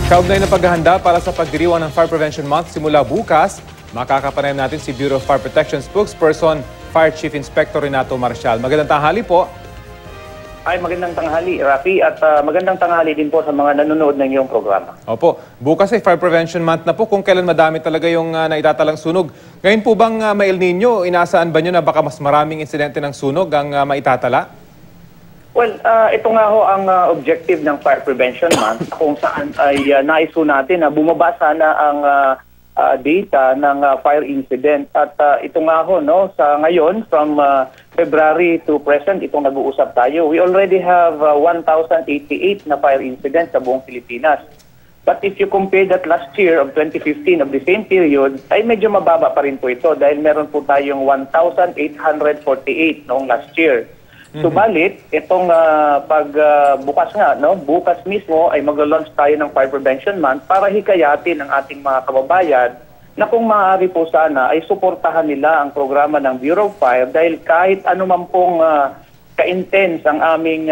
Kaugnay na paghahanda para sa pagdiriwang ng Fire Prevention Month simula bukas, makakapanayam natin si Bureau of Fire Protection spokesperson, Fire Chief Inspector Renato Marcial. Magandang tanghali po. Ay, magandang tanghali, Rafi, at magandang tanghali din po sa mga nanonood ng iyong programa. Opo, bukas ay Fire Prevention Month na po kung kailan madami talaga yung naitatalang sunog. Ngayon po bang may El Nino, inaasaan ba nyo na baka mas maraming insidente ng sunog ang maitatala? Well, ito nga ho ang objective ng Fire Prevention Month kung saan ay nais ho natin na bumaba sana ang data ng fire incident. At ito nga ho, no, sa ngayon, from February to present, itong nag-uusap tayo, we already have 1,088 na fire incidents sa buong Pilipinas. But if you compare that last year of 2015 of the same period, ay medyo mababa pa rin po ito dahil meron po tayong 1,848 noong last year. Subalit, itong bukas nga, no, bukas mismo ay mag-launch tayo ng Fire Prevention Month para hikayatin ang ating mga kababayan na kung maaari po sana ay suportahan nila ang programa ng Bureau of Fire dahil kahit anuman pong ka-intense ang aming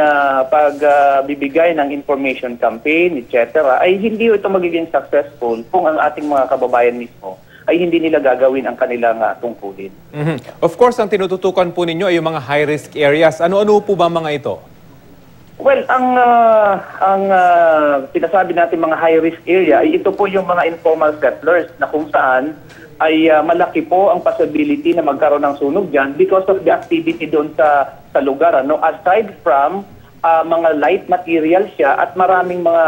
pagbibigay ng information campaign, etc., ay hindi ito magiging successful kung ang ating mga kababayan mismo ay hindi nila gagawin ang kanilang tungkulin. Of course, ang tinututukan po ninyo ay yung mga high-risk areas. Ano-ano po ba mga ito? Well, ang sinasabi natin mga high-risk area, ay ito po yung mga informal settlers na kung saan ay malaki po ang possibility na magkaroon ng sunog dyan because of the activity doon sa lugar. Ano? Aside from mga light material siya at maraming mga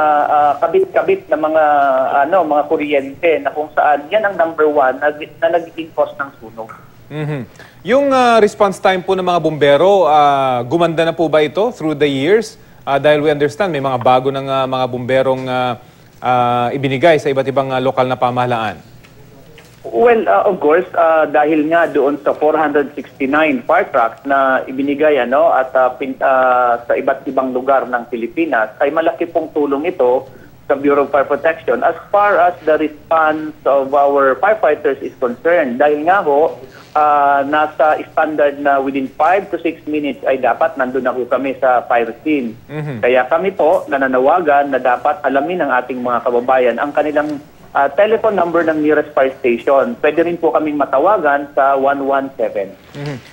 kabit-kabit na mga kuryente na kung saan yan ang number one na nagiging cause ng sunog. Yung response time po ng mga bumbero, gumanda na po ba ito through the years? Dahil we understand may mga bago ng mga bumberong ibinigay sa iba't ibang lokal na pamahalaan. Well, of course, dahil nga doon sa 469 fire trucks na ibinigay at sa iba't ibang lugar ng Pilipinas, ay malaki pong tulong ito sa Bureau of Fire Protection as far as the response of our firefighters is concerned. Dahil nga ho, nasa standard na within 5 to 6 minutes ay dapat nandun na ho kami sa fire scene. Kaya kami po nananawagan na dapat alamin ng ating mga kababayan ang kanilang telephone number ng nearest fire station. Pwede rin po kaming matawagan sa 117.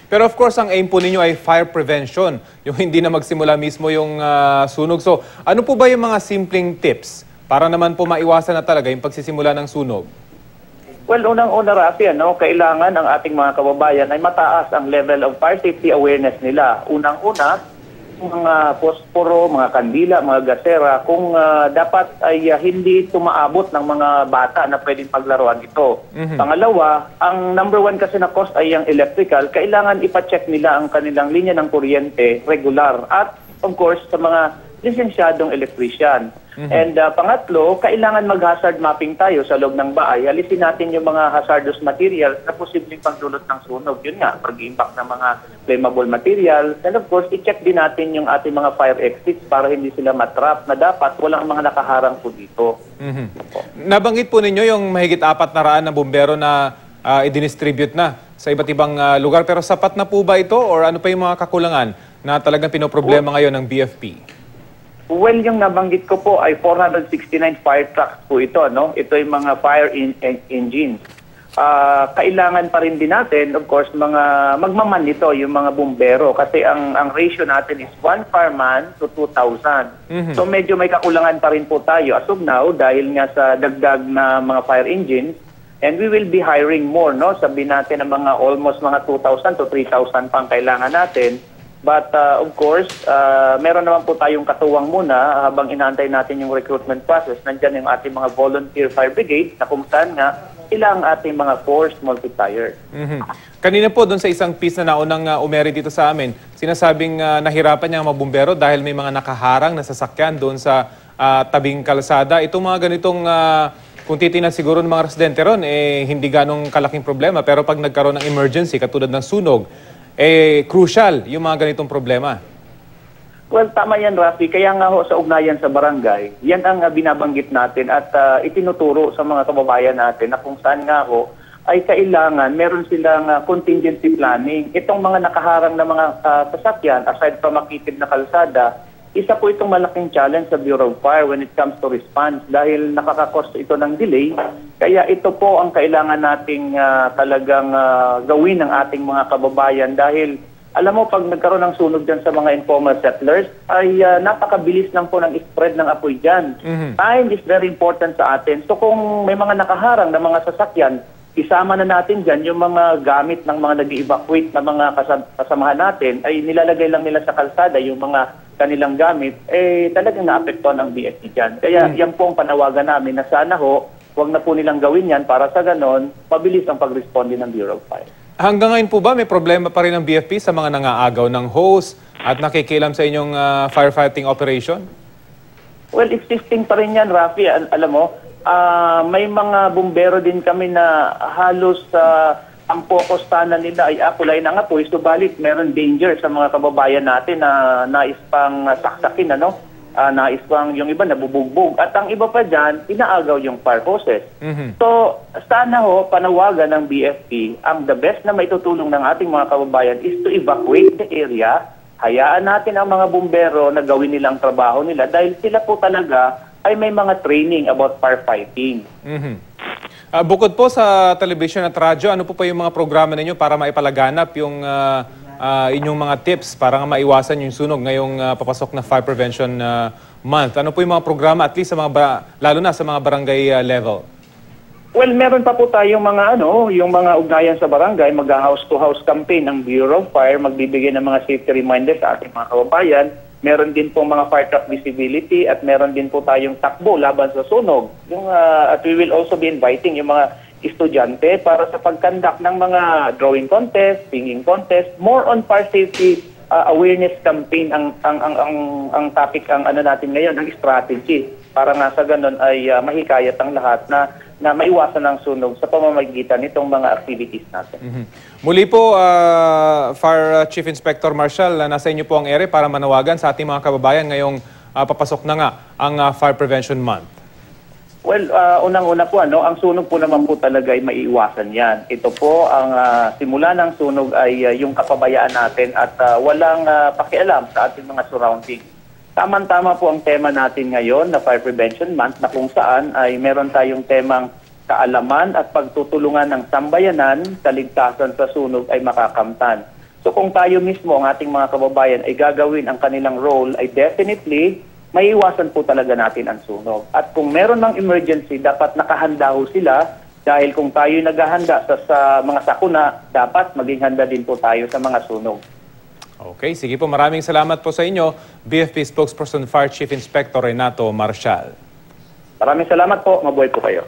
Pero of course, ang aim po ninyo ay fire prevention, yung hindi na magsimula mismo yung sunog. So, ano po ba yung mga simpleng tips para naman po maiwasan na talaga yung pagsisimula ng sunog? Well, unang-una, Rafi, kailangan ang ating mga kababayan ay mataas ang level of fire safety awareness nila. Unang-una, mga posporo, mga kandila, mga gasera, kung dapat ay hindi tumaabot ng mga bata na pwedeng paglaruan ito. Pangalawa, ang number one kasi na cost ay ang electrical. Kailangan ipacheck nila ang kanilang linya ng kuryente regular at of course sa mga lisensyadong electrician. And pangatlo, kailangan mag-hazard mapping tayo sa loob ng bahay. Alisin natin yung mga hazardous materials na posibleng pagdulot ng sunog. Yun nga, pag-impact ng mga flammable materials. And of course, i-check din natin yung ating mga fire exits para hindi sila matrap na dapat walang mga nakaharang po dito. Nabanggit po ninyo yung mahigit 400 na bumbero na i-distribute na sa iba't ibang lugar. Pero sapat na po ba ito or ano pa yung mga kakulangan na talagang pinoproblema ngayon ng BFP? Well, yung nabanggit ko po ay 469 fire trucks po ito. No? Ito yung mga fire engines. Kailangan pa rin din natin, of course, magmaman nito yung mga bumbero kasi ang ratio natin is 1 fireman to 2,000. So medyo may kakulangan pa rin po tayo as of now dahil nga sa dagdag na mga fire engines. And we will be hiring more, no? Sabihin natin na mga almost mga 2,000 to 3,000 pang kailangan natin. But of course, meron naman po tayong katuwang muna habang inaantay natin yung recruitment process. Nandiyan yung ating mga volunteer fire brigade na kung saan nga ilang ating mga forced multiplier. Kanina po doon sa isang piece na naunang umeri dito sa amin, sinasabing nahirapan niya ang mga bumbero dahil may mga nakaharang na sasakyan doon sa tabing kalsada. Itong mga ganitong, kung titingnan siguro ng mga residente ron, hindi ganong kalaking problema. Pero pag nagkaroon ng emergency, katulad ng sunog, crucial yung mga ganitong problema. Well, tama yan, Rafi. Kaya nga ho sa ugnayan sa barangay, yan ang binabanggit natin at itinuturo sa mga kababayan natin na kung saan nga ho ay kailangan meron silang contingency planning. Itong mga nakaharang na mga sasakyan, aside from makitid na kalsada, isa po itong malaking challenge sa Bureau of Fire when it comes to response dahil nakakakos ito ng delay. Kaya ito po ang kailangan nating talagang gawin ng ating mga kababayan dahil alam mo, pag nagkaroon ng sunog dyan sa mga informal settlers, ay napakabilis lang po ng spread ng apoy dyan. Time is very important sa atin. So kung may mga nakaharang na mga sasakyan, isama na natin dyan yung mga gamit ng mga nag-evacuate na mga kasamahan natin, ay nilalagay lang nila sa kalsada yung mga kanilang gamit, talagang naapektuhan ang BFP dyan. Kaya yan po ang panawagan namin na sana huwag na po nilang gawin yan para sa ganon, mabilis ang pag-responde ng Bureau of Fire. Hanggang ngayon po ba may problema pa rin ang BFP sa mga nangaagaw ng hose at nakikialam sa inyong firefighting operation? Well, existing pa rin yan, Rafi. Alam mo, may mga bumbero din kami na halos ang focus sana nila ay akulay ng apoy. Subalit, meron danger sa mga kababayan natin na nais pang saksakin, nais pang yung iba nabubugbog. At ang iba pa dyan, inaagaw yung fire hoses. So, sana panawagan ng BFP, ang the best na maitutulong ng ating mga kababayan is to evacuate the area. Hayaan natin ang mga bumbero na gawin nilang trabaho nila dahil sila po talaga ay may mga training about firefighting. Bukod po sa television at radyo, ano po pa yung mga programa ninyo para maipalaganap yung inyong mga tips para nga maiwasan yung sunog ngayong papasok na Fire Prevention Month? Ano po yung mga programa at least sa mga lalo na sa mga barangay level? Well, meron pa po tayong mga yung mga ugnayan sa barangay, mag-house to house campaign ng Bureau of Fire, magbibigay ng mga safety reminders sa ating mga kababayan. Meron din po mga fire truck visibility at meron din po tayong takbo laban sa sunog. At we will also be inviting yung mga estudyante para sa pag-conduct ng mga drawing contest, singing contest, more on fire safety awareness campaign ang topic natin ngayon, ang strategy para nga sa ganun ay mahikayat ang lahat na maiwasan ang sunog sa pamamagitan nitong mga activities natin. Muli po, Fire Chief Inspector Marshall, nasa inyo po ang ere para manawagan sa ating mga kababayan ngayong papasok na nga ang Fire Prevention Month. Well, unang-una po, ang sunog po naman po talaga ay maiiwasan yan. Ito po, ang simula ng sunog ay yung kapabayaan natin at walang pakialam sa ating mga surroundings. Tama-tama po ang tema natin ngayon na Fire Prevention Month na kung saan ay meron tayong temang kaalaman at pagtutulungan ng sambayanan, kaligtasan sa sunog ay makakamtan. So kung tayo mismo, ang ating mga kababayan ay gagawin ang kanilang role, ay definitely maiiwasan po talaga natin ang sunog. At kung meron ng emergency, dapat nakahanda ho sila dahil kung tayo naghahanda sa mga sakuna, dapat maging handa din po tayo sa mga sunog. Okay, sige po. Maraming salamat po sa inyo, BFP Spokesperson Fire Chief Inspector Renato Marshall. Maraming salamat po. Mabuhay po kayo.